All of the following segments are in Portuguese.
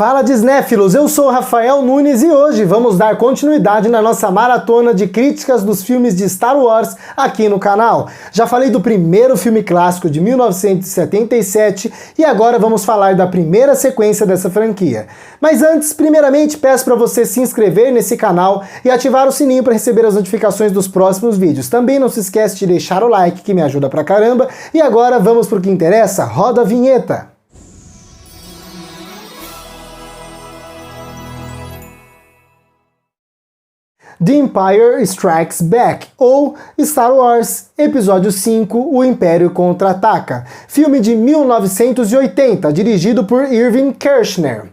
Fala Disnéfilos, eu sou o Rafael Nunes e hoje vamos dar continuidade na nossa maratona de críticas dos filmes de Star Wars aqui no canal. Já falei do primeiro filme clássico de 1977 e agora vamos falar da primeira sequência dessa franquia. Mas antes, primeiramente peço para você se inscrever nesse canal e ativar o sininho para receber as notificações dos próximos vídeos. Também não se esquece de deixar o like que me ajuda pra caramba. E agora vamos pro que interessa, roda a vinheta! The Empire Strikes Back, ou Star Wars, Episódio 5, O Império Contra-Ataca, filme de 1980, dirigido por Irving Kershner.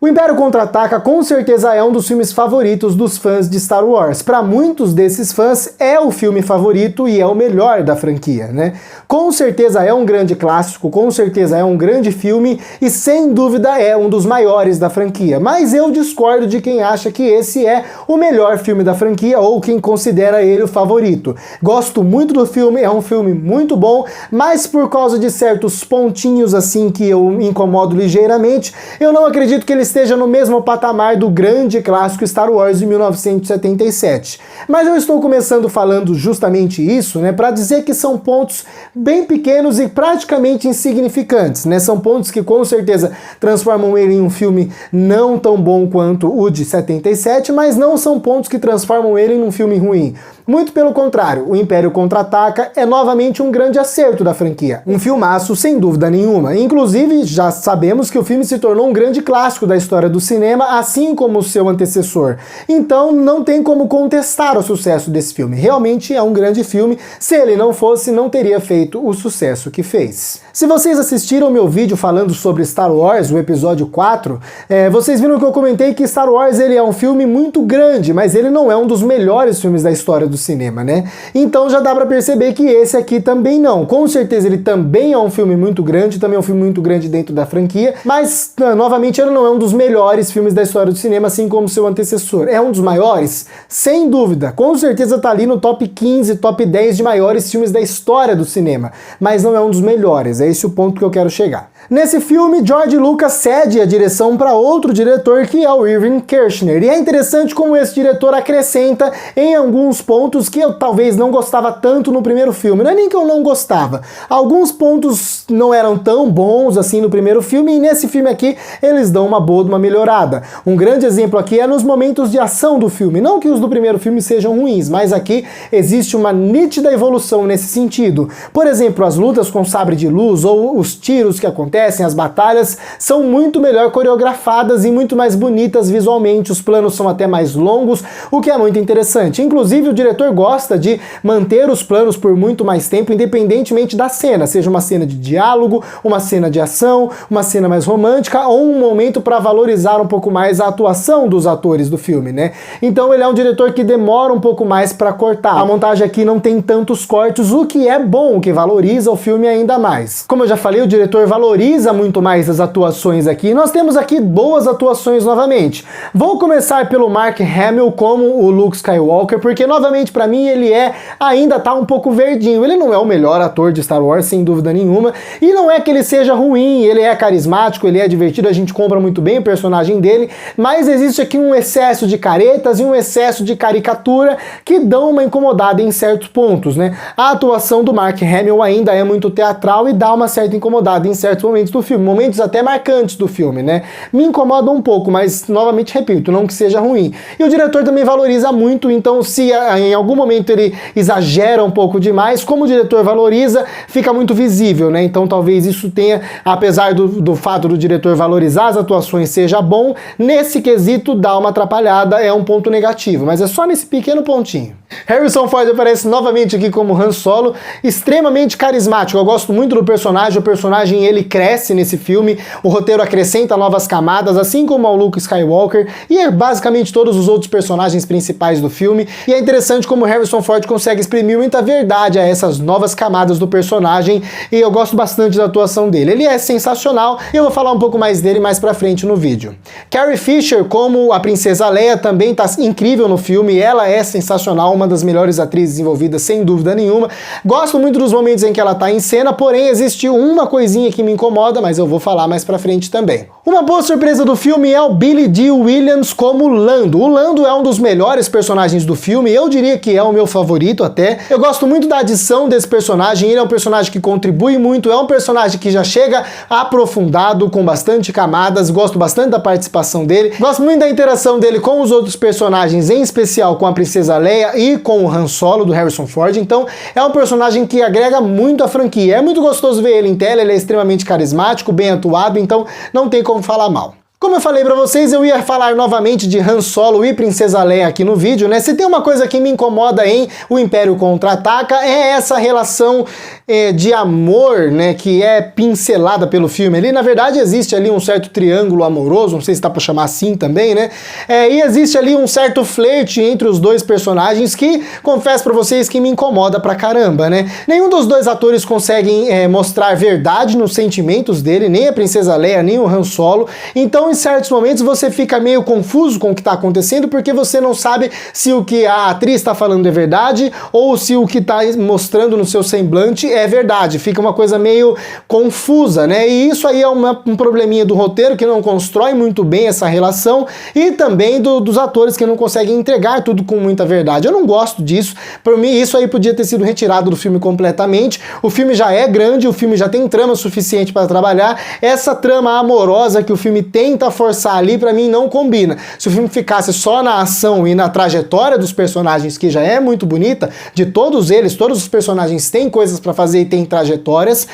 O Império Contra-Ataca com certeza é um dos filmes favoritos dos fãs de Star Wars. Para muitos desses fãs é o filme favorito e é o melhor da franquia, né? Com certeza é um grande clássico, com certeza é um grande filme e sem dúvida é um dos maiores da franquia. Mas eu discordo de quem acha que esse é o melhor filme da franquia ou quem considera ele o favorito. Gosto muito do filme, é um filme muito bom, mas por causa de certos pontinhos assim que eu me incomodo ligeiramente, eu não acredito que ele esteja no mesmo patamar do grande clássico Star Wars de 1977. Mas eu estou começando falando justamente isso, né, para dizer que são pontos bem pequenos e praticamente insignificantes, né? São pontos que com certeza transformam ele em um filme não tão bom quanto o de 77, mas não são pontos que transformam ele em um filme ruim. Muito pelo contrário, o Império Contra-Ataca é novamente um grande acerto da franquia. Um filmaço sem dúvida nenhuma. Inclusive, já sabemos que o filme se tornou um grande clássico da história do cinema, assim como o seu antecessor. Então não tem como contestar o sucesso desse filme. Realmente é um grande filme. Se ele não fosse, não teria feito o sucesso que fez. Se vocês assistiram meu vídeo falando sobre Star Wars, o episódio 4, vocês viram que eu comentei que Star Wars ele é um filme muito grande, mas ele não é um dos melhores filmes da história do cinema, né? Então já dá pra perceber que esse aqui também não. Com certeza ele também é um filme muito grande, também é um filme muito grande dentro da franquia, mas novamente ele não é um dos melhores filmes da história do cinema, assim como seu antecessor. É um dos maiores? Sem dúvida. Com certeza tá ali no top 15, top 10 de maiores filmes da história do cinema, mas não é um dos melhores. É esse o ponto que eu quero chegar. Nesse filme, George Lucas cede a direção para outro diretor, que é o Irving Kershner. E é interessante como esse diretor acrescenta em alguns pontos que eu talvez não gostava tanto no primeiro filme. Não é nem que eu não gostava. Alguns pontos não eram tão bons assim no primeiro filme, e nesse filme aqui eles dão uma boa, uma melhorada. Um grande exemplo aqui é nos momentos de ação do filme. Não que os do primeiro filme sejam ruins, mas aqui existe uma nítida evolução nesse sentido. Por exemplo, as lutas com sabre de luz ou os tiros que acontecem, as batalhas são muito melhor coreografadas e muito mais bonitas visualmente, os planos são até mais longos, o que é muito interessante. Inclusive o diretor gosta de manter os planos por muito mais tempo, independentemente da cena, seja uma cena de diálogo, uma cena de ação, uma cena mais romântica ou um momento para valorizar um pouco mais a atuação dos atores do filme, né? Então ele é um diretor que demora um pouco mais para cortar. A montagem aqui não tem tantos cortes, o que é bom, o que valoriza o filme ainda mais. Como eu já falei, o diretor valoriza muito mais as atuações aqui. Nós temos aqui boas atuações novamente. Vou começar pelo Mark Hamill como o Luke Skywalker, porque novamente para mim ele ainda tá um pouco verdinho. Ele não é o melhor ator de Star Wars, sem dúvida nenhuma, e não é que ele seja ruim, ele é carismático, ele é divertido, a gente compra muito bem o personagem dele, mas existe aqui um excesso de caretas e um excesso de caricatura que dão uma incomodada em certos pontos, né? A atuação do Mark Hamill ainda é muito teatral e dá uma certa incomodada em certos momentos do filme, momentos até marcantes do filme, né? Me incomoda um pouco, mas novamente repito, não que seja ruim. E o diretor também valoriza muito, então se em algum momento ele exagera um pouco demais, como o diretor valoriza, fica muito visível, né? Então talvez isso tenha, apesar do fato do diretor valorizar as atuações seja bom, nesse quesito dá uma atrapalhada, é um ponto negativo, mas é só nesse pequeno pontinho. Harrison Ford aparece novamente aqui como Han Solo, extremamente carismático. Eu gosto muito do personagem, o personagem ele cresce nesse filme, o roteiro acrescenta novas camadas, assim como ao Luke Skywalker e basicamente todos os outros personagens principais do filme. E é interessante como Harrison Ford consegue exprimir muita verdade a essas novas camadas do personagem e eu gosto bastante da atuação dele. Ele é sensacional e eu vou falar um pouco mais dele mais pra frente no vídeo. Carrie Fisher como a Princesa Leia também tá incrível no filme, ela é sensacional, uma das melhores atrizes envolvidas sem dúvida nenhuma. Gosto muito dos momentos em que ela tá em cena, porém existe uma coisinha que me incomoda incomoda, mas eu vou falar mais pra frente também. Uma boa surpresa do filme é o Billy Dee Williams como Lando. O Lando é um dos melhores personagens do filme, eu diria que é o meu favorito até. Eu gosto muito da adição desse personagem, ele é um personagem que contribui muito, é um personagem que já chega aprofundado, com bastante camadas, gosto bastante da participação dele, gosto muito da interação dele com os outros personagens, em especial com a Princesa Leia e com o Han Solo, do Harrison Ford, então é um personagem que agrega muito à franquia. É muito gostoso ver ele em tela, ele é extremamente carismático, bem atuado, então não tem como falar mal. Como eu falei pra vocês, eu ia falar novamente de Han Solo e Princesa Leia aqui no vídeo, né? Se tem uma coisa que me incomoda em O Império Contra-Ataca é essa relação de amor, né, que é pincelada pelo filme. Ali, na verdade, existe ali um certo triângulo amoroso, não sei se dá pra chamar assim também, né? E existe ali um certo flerte entre os dois personagens que, confesso pra vocês, que me incomoda pra caramba, né? Nenhum dos dois atores conseguem mostrar verdade nos sentimentos dele, nem a Princesa Leia, nem o Han Solo. Então, em certos momentos, você fica meio confuso com o que tá acontecendo, porque você não sabe se o que a atriz está falando é verdade ou se o que tá mostrando no seu semblante é verdade, fica uma coisa meio confusa, né? E isso aí é um probleminha do roteiro que não constrói muito bem essa relação e também dos atores que não conseguem entregar tudo com muita verdade. Eu não gosto disso, por mim isso aí podia ter sido retirado do filme completamente. O filme já é grande, o filme já tem trama suficiente para trabalhar, essa trama amorosa que o filme tenta forçar ali, para mim não combina. Se o filme ficasse só na ação e na trajetória dos personagens, que já é muito bonita, de todos eles, todos os personagens têm coisas para fazer e tem trajetórias,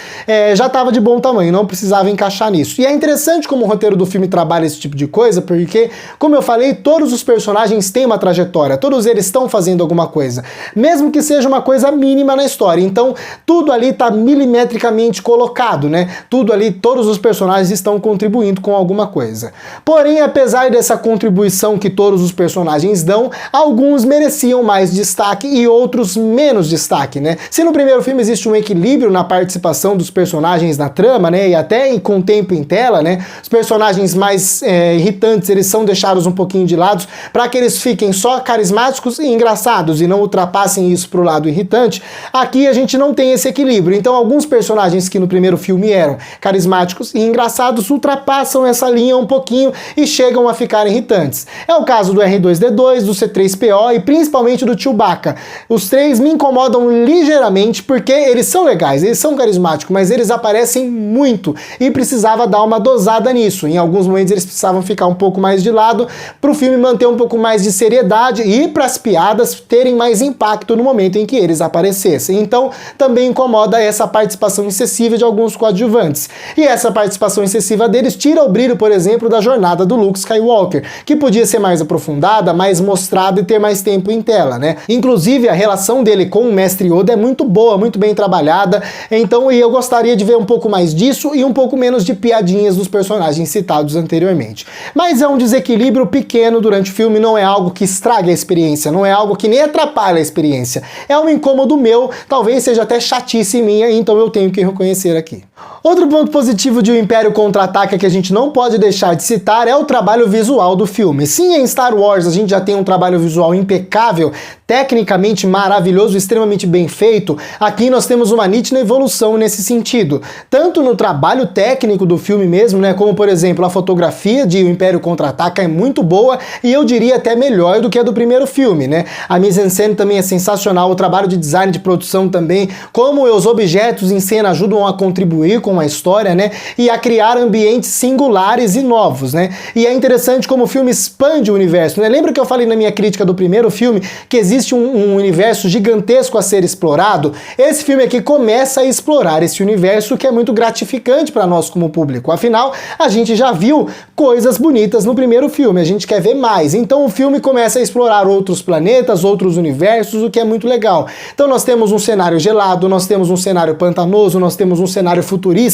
já estava de bom tamanho, não precisava encaixar nisso. E é interessante como o roteiro do filme trabalha esse tipo de coisa, porque, como eu falei, todos os personagens têm uma trajetória, todos eles estão fazendo alguma coisa, mesmo que seja uma coisa mínima na história. Então, tudo ali está milimetricamente colocado, né? Tudo ali, todos os personagens estão contribuindo com alguma coisa. Porém, apesar dessa contribuição que todos os personagens dão, alguns mereciam mais destaque e outros menos destaque, né? Se no primeiro filme existe um equilíbrio na participação dos personagens na trama, né, e até com tempo em tela, né, os personagens mais irritantes, eles são deixados um pouquinho de lado para que eles fiquem só carismáticos e engraçados e não ultrapassem isso pro lado irritante. Aqui a gente não tem esse equilíbrio, então alguns personagens que no primeiro filme eram carismáticos e engraçados ultrapassam essa linha um pouquinho e chegam a ficar irritantes. É o caso do R2-D2, do C-3PO e principalmente do Chewbacca. Os três me incomodam ligeiramente porque eles são legais, eles são carismáticos, mas eles aparecem muito e precisava dar uma dosada nisso. Em alguns momentos eles precisavam ficar um pouco mais de lado para o filme manter um pouco mais de seriedade e para as piadas terem mais impacto no momento em que eles aparecessem. Então também incomoda essa participação excessiva de alguns coadjuvantes. E essa participação excessiva deles tira o brilho, por exemplo, da jornada do Luke Skywalker, que podia ser mais aprofundada, mais mostrada e ter mais tempo em tela, né? Inclusive a relação dele com o Mestre Yoda é muito boa, muito bem trabalhada, então eu gostaria de ver um pouco mais disso e um pouco menos de piadinhas dos personagens citados anteriormente. Mas é um desequilíbrio pequeno durante o filme, não é algo que estrague a experiência, não é algo que nem atrapalha a experiência. É um incômodo meu, talvez seja até chatice minha, então eu tenho que reconhecer aqui. Outro ponto positivo de O Império Contra-Ataca que a gente não pode deixar de citar é o trabalho visual do filme. Sim, em Star Wars a gente já tem um trabalho visual impecável, tecnicamente maravilhoso, extremamente bem feito. Aqui nós temos uma nítida evolução nesse sentido, tanto no trabalho técnico do filme mesmo, né, como por exemplo a fotografia de O Império Contra-Ataca é muito boa e eu diria até melhor do que a do primeiro filme, né? A mise-en-scène também é sensacional, o trabalho de design de produção também, como os objetos em cena ajudam a contribuir com a história, né, e a criar ambientes singulares e novos, né? E é interessante como o filme expande o universo, né? Lembra que eu falei na minha crítica do primeiro filme que existe um universo gigantesco a ser explorado? Esse filme aqui começa a explorar esse universo, que é muito gratificante para nós como público. Afinal, a gente já viu coisas bonitas no primeiro filme, a gente quer ver mais. Então o filme começa a explorar outros planetas, outros universos, o que é muito legal. Então nós temos um cenário gelado, nós temos um cenário pantanoso, nós temos um cenário futurista,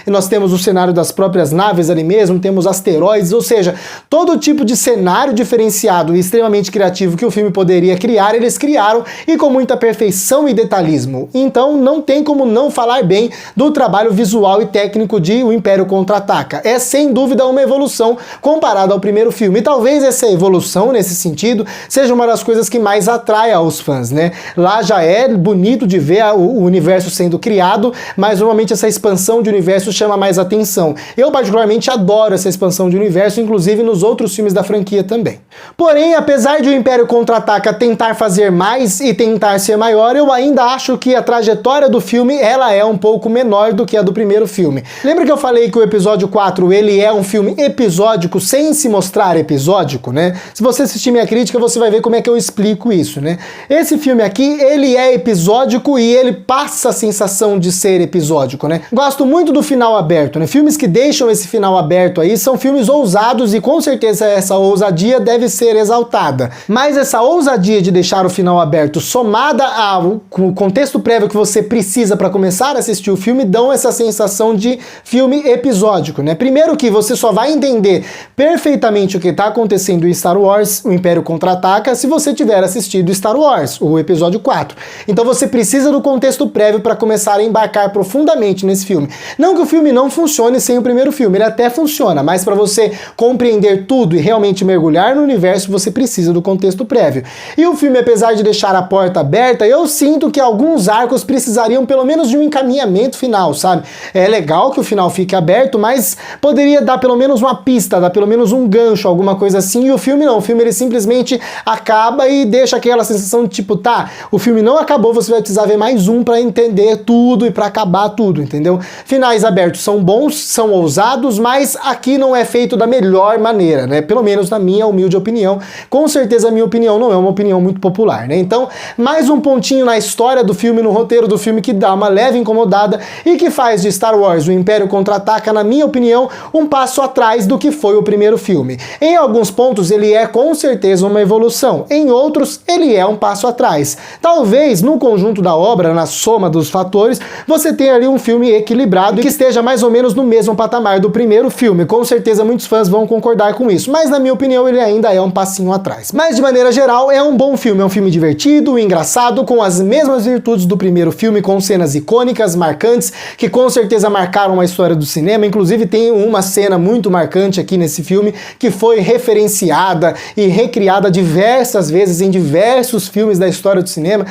e nós temos o cenário das próprias naves ali mesmo, temos asteroides, ou seja, todo tipo de cenário diferenciado e extremamente criativo que o filme poderia criar, criar, eles criaram e com muita perfeição e detalhismo. Então não tem como não falar bem do trabalho visual e técnico de O Império Contra-Ataca. É sem dúvida uma evolução comparado ao primeiro filme. E talvez essa evolução, nesse sentido, seja uma das coisas que mais atrai aos fãs, né? Lá já é bonito de ver o universo sendo criado, mas normalmente essa expansão de universo chama mais atenção. Eu particularmente adoro essa expansão de universo, inclusive nos outros filmes da franquia também. Porém, apesar de O Império Contra-Ataca tentar fazer mais e tentar ser maior, eu ainda acho que a trajetória do filme ela é um pouco menor do que a do primeiro filme. Lembra que eu falei que o episódio 4 ele é um filme episódico sem se mostrar episódico, né? Se você assistir minha crítica, você vai ver como é que eu explico isso, né? Esse filme aqui, ele é episódico e ele passa a sensação de ser episódico, né? Gosto muito do final aberto, né? Filmes que deixam esse final aberto aí são filmes ousados e com certeza essa ousadia deve ser exaltada. Mas essa ousadia de deixar o final aberto somada ao contexto prévio que você precisa para começar a assistir o filme dão essa sensação de filme episódico, né? Primeiro que você só vai entender perfeitamente o que está acontecendo em Star Wars, O Império Contra-Ataca, se você tiver assistido Star Wars, o episódio 4. Então você precisa do contexto prévio para começar a embarcar profundamente nesse filme. Não que o filme não funcione sem o primeiro filme, ele até funciona, mas para você compreender tudo e realmente mergulhar no universo, você precisa do contexto prévio. E o filme, apesar de deixar a porta aberta, eu sinto que alguns arcos precisariam pelo menos de um encaminhamento final, sabe? É legal que o final fique aberto, mas poderia dar pelo menos uma pista, dar pelo menos um gancho, alguma coisa assim, e o filme não. O filme ele simplesmente acaba e deixa aquela sensação de tipo, tá, o filme não acabou, você vai precisar ver mais um para entender tudo e para acabar tudo, entendeu? Finais abertos são bons, são ousados, mas aqui não é feito da melhor maneira, né? Pelo menos na minha humilde opinião. Com certeza a minha opinião não é uma opinião muito popular, né? Então, mais um pontinho na história do filme, no roteiro do filme que dá uma leve incomodada e que faz de Star Wars, O Império Contra-Ataca, na minha opinião, um passo atrás do que foi o primeiro filme. Em alguns pontos ele é com certeza uma evolução, em outros ele é um passo atrás. Talvez no conjunto da obra, na soma dos fatores, você tenha ali um filme equilibrado e que esteja mais ou menos no mesmo patamar do primeiro filme. Com certeza muitos fãs vão concordar com isso, mas na minha opinião ele ainda é um passinho atrás. Mas de maneira geral é um bom filme, é um filme divertido, engraçado, com as mesmas virtudes do primeiro filme, com cenas icônicas, marcantes, que com certeza marcaram a história do cinema. Inclusive tem uma cena muito marcante aqui nesse filme, que foi referenciada e recriada diversas vezes em diversos filmes da história do cinema,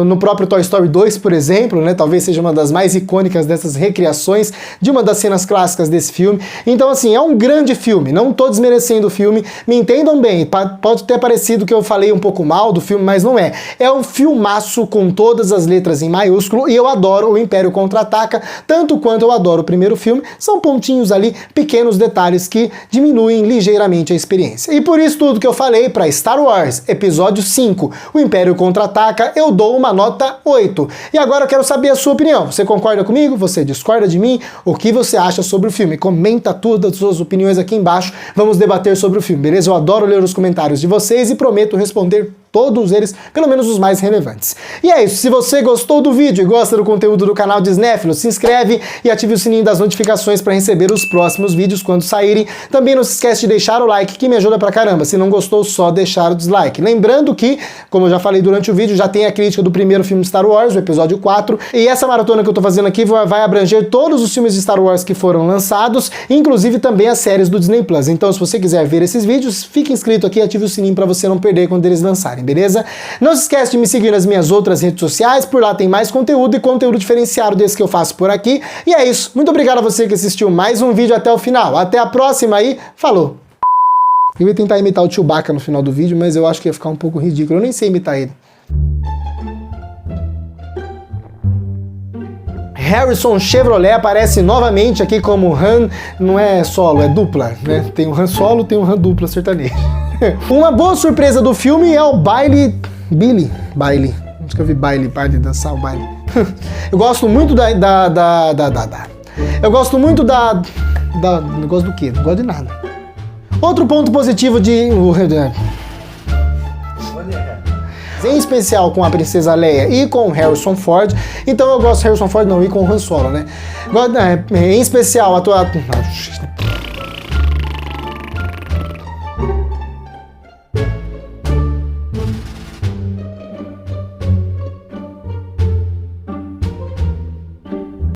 no próprio Toy Story 2, por exemplo, né? Talvez seja uma das mais icônicas dessas recriações de uma das cenas clássicas desse filme. Então assim, é um grande filme, não tô desmerecendo o filme, me entendam bem, pode ter parecido que eu falei um pouco mal do filme, mas não é. É um filmaço com todas as letras em maiúsculo e eu adoro O Império Contra-Ataca, tanto quanto eu adoro o primeiro filme. São pontinhos ali, pequenos detalhes que diminuem ligeiramente a experiência. E por isso tudo que eu falei para Star Wars, episódio 5, O Império Contra-Ataca, eu dou uma nota 8. E agora eu quero saber a sua opinião. Você concorda comigo? Você discorda de mim? O que você acha sobre o filme? Comenta tudo, as suas opiniões aqui embaixo. Vamos debater sobre o filme, beleza? Eu adoro ler os comentários de vocês e prometo responder todos eles, pelo menos os mais relevantes. E é isso, se você gostou do vídeo e gosta do conteúdo do canal de Cinéfilo, se inscreve e ative o sininho das notificações para receber os próximos vídeos quando saírem. Também não se esquece de deixar o like, que me ajuda pra caramba. Se não gostou, só deixar o dislike. Lembrando que, como eu já falei durante o vídeo, já tem a crítica do primeiro filme Star Wars, o episódio 4, e essa maratona que eu tô fazendo aqui vai abranger todos os filmes de Star Wars que foram lançados, inclusive também as séries do Disney Plus. Então, se você quiser ver esses vídeos, fique inscrito aqui e ative o sininho para você não perder quando eles lançarem, beleza? Não se esquece de me seguir nas minhas outras redes sociais, por lá tem mais conteúdo e conteúdo diferenciado desse que eu faço por aqui. E é isso, muito obrigado a você que assistiu mais um vídeo até o final. Até a próxima aí, falou! Eu ia tentar imitar o Chewbacca no final do vídeo, mas eu acho que ia ficar um pouco ridículo, eu nem sei imitar ele. Harrison Chevrolet aparece novamente aqui como Han, não é solo, é dupla, né? Tem o Han solo, tem o Han dupla sertanejo. Uma boa surpresa do filme é o baile... Baile. Acho que eu vi baile, dançar o baile. Eu gosto muito Eu gosto muito Negócio do quê? Não gosto de nada. Outro ponto positivo de... Em especial com a Princesa Leia e com Harrison Ford. Então eu gosto de Harrison Ford, não, e com Han Solo, né? Em especial a tua...